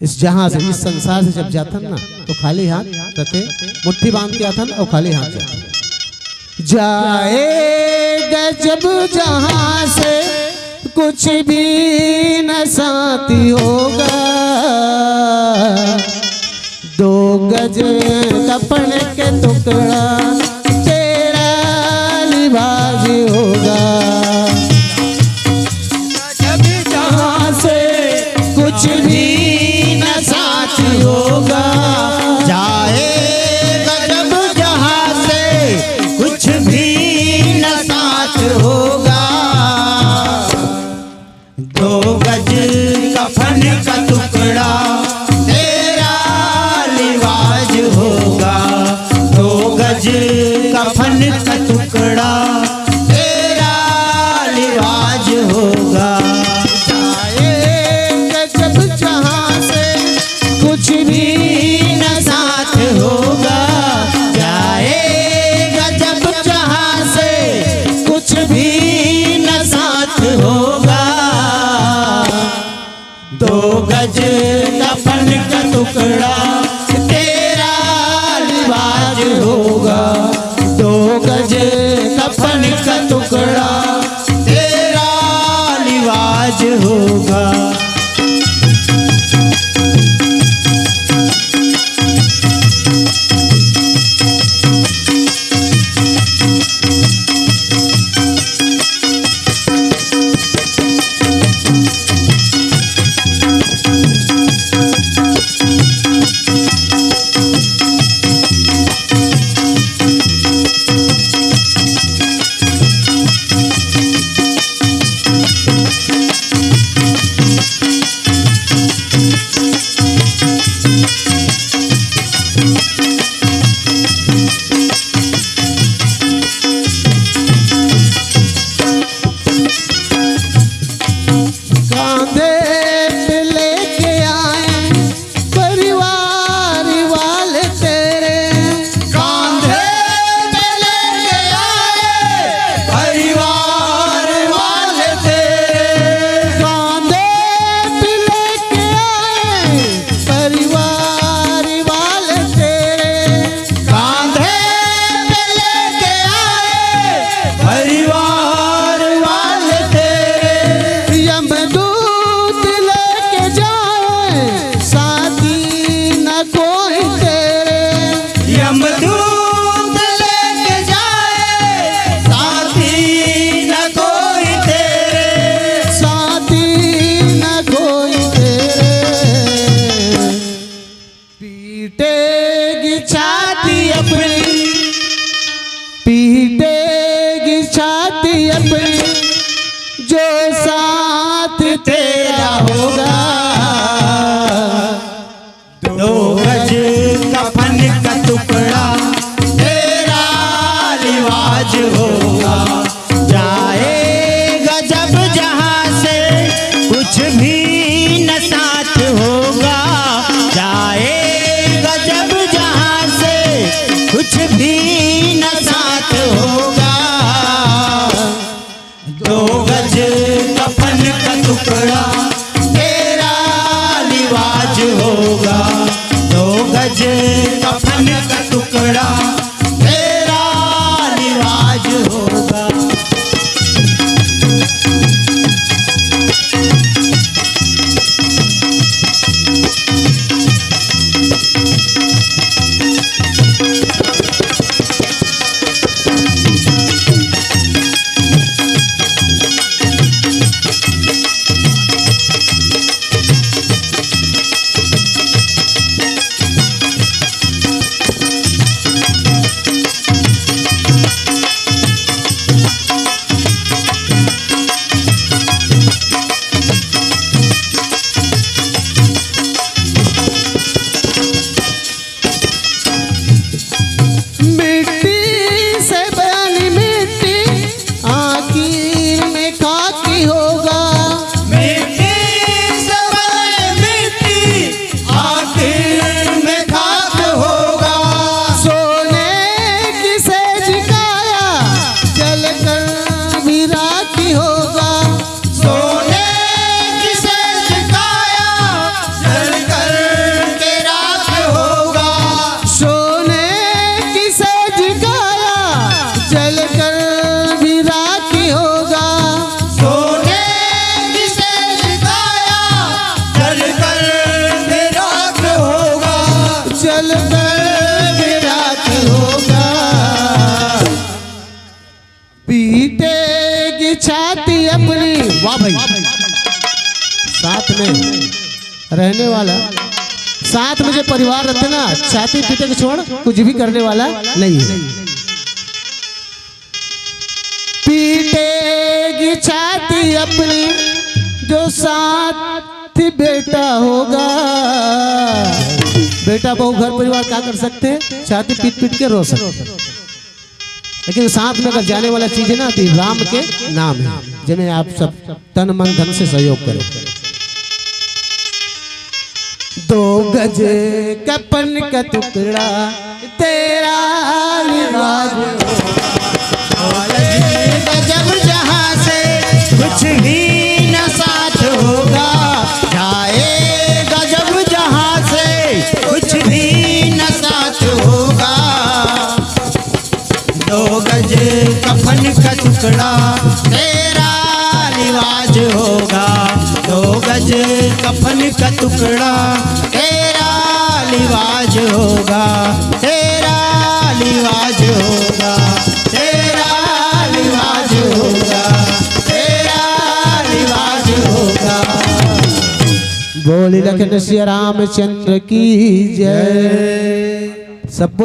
इस जहां से, इस संसार से जब जाता ना तो खाली हाथ रहते, मुट्ठी बांध के आता और खाली हाथ जाता। जाएगा जब जहां से कुछ भी न साथी होगा, 2 गज कपन के टुकड़ा तेरा लिबास होगा। जब जहां से कुछ भी न साथ होगा, जाएगा जब जहां से कुछ भी न साथ होगा, 2 गज कफन का टुकड़ा तेरा लिबास होगा, 2 गज कफन का टुकड़ा तेरा लिबास होगा। जाएगा जब जहां से कुछ भी न साथ होगा, जाएगा जब जहां से कुछ भी न साथ होगा, 2 गज कफन का टुकड़ा तेरा लिबास होगा, 2 गज कफन का टुकड़ा तेरा लिबास होगा। कांधे पे लेके आए परिवार वाले तेरे, कांधे पे लेके आए परिवार वाले तेरे, कांधे पे लेके आए परिवार वाले तेरे, कांधे पे लेके आए परिवार वाले तेरे, यमदूत लेके जाए साथी न कोई तेरे, यमदूत लेके जाए साथी न कोई तेरे, साथी न कोई तेरे। पीटेगी छाती अपनी, पीटेगी छाती अपनी, जो साथ तेरा होगा, 2 गज कफन का टुकड़ा तेरा लिबास होगा। जाएगा जब जहां से कुछ भी न साथ होगा, जाएगा जब जहां से कुछ भी न साथ होगा, 2 गज कफन का टुकड़ा तेरा लिबास होगा, 2 गज कफन का टुकड़ा तेरा लिबास होगा। में रहने वाला, साथ में जो परिवार रहते ना, छाती पीटे के छोड़ कुछ भी करने वाला नहीं है। पीटेगी छाती अपनी जो साथ बेटा होगा। बेटा बहू घर परिवार क्या कर सकते हैं, छाती पीट पीट के रो सकते, लेकिन साथ में अगर जाने वाला चीज है ना तो राम के नाम है, जिन्हें आप सब तन मन धन से सहयोग करें। 2 गज कपन का टुकड़ा तेरा लिबास, जब जहां से कुछ भी न साथ होगा, जाएगा जब जहां से कुछ भी न साथ होगा। 2 गज कफन का टुकड़ा तेरा लिबास होगा, 2 गज कफन का टुकड़ा तेरा लिबास होगा, तेरा लिबास होगा, तेरा लिबास होगा, तेरा लिबास होगा। बोली लखन श्री रामचंद्र की जय। सब